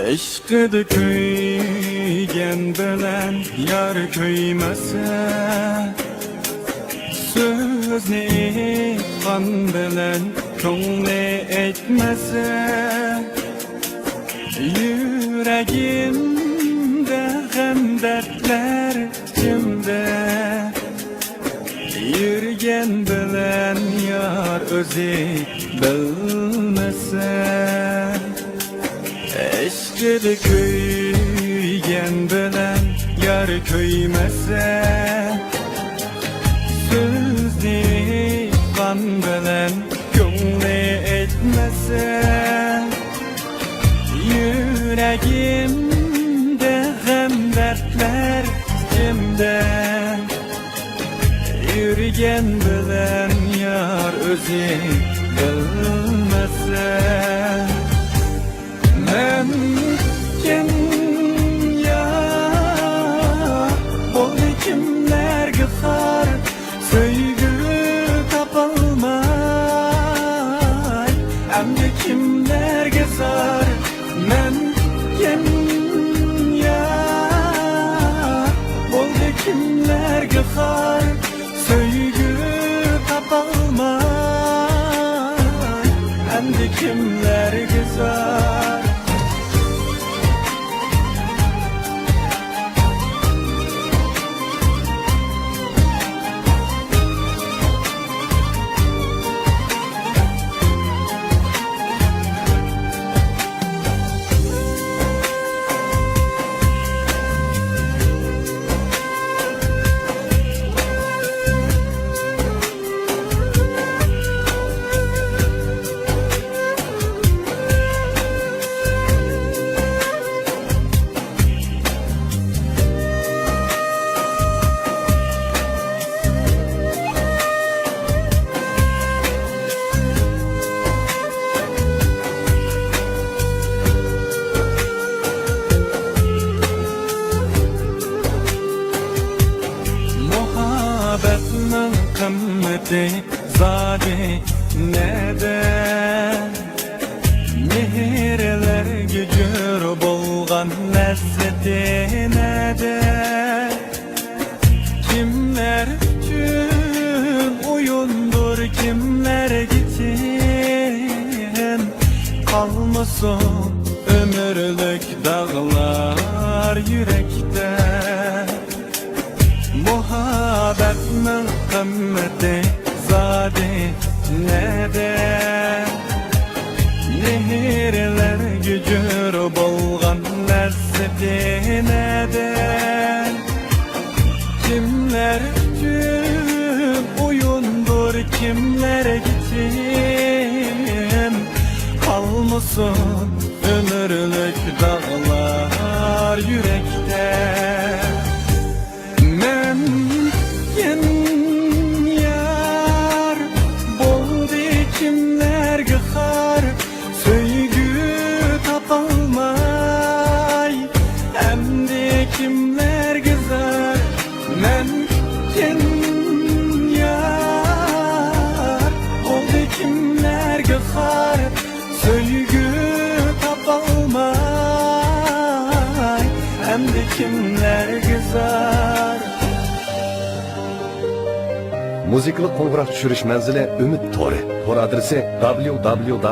Eşkıdı köygen bilen yar köymese, sözni kan bilen ko'ngli etmese, yüreğimde hem dertler içimde, yürgen bilen yar özü bilmese. Eşkıdı köygen bilen yar köymese, sözni kan bilen ko'ngli etmese, yüreğimde hem dertler içimde, yürgen bilen yar özü bilmese. Men kim ya bol kimlerge har söygü tapalmay, emde kimlerge zar. Men kim ya bol kimlerge har söygü tapalmay, emde kimlerge zar. Muhabbetinin kıymeti zade nede, mehirler gücür bolgan lezzeti nede. Kimler üçün oyundur, kimler için kalmasın ömürlük dağlar yürekte. Muhabbetinin kıymeti zade nede, nehirler gücür bolgan lezzeti nede. Kimler üçün oyundur, kimler için kalmasın ömürlük dağlar yürekte. Men yen yar boldi kimlerge har söygü tapalmay, emdi kimlerge zar. Men yen yar boldi kimlerge har söygü tapalmay, emdi kimlerge zar. Muzikалық қоңырау түсіріш мәнзілі Үміт Торы. Тор адресі www.umid.cz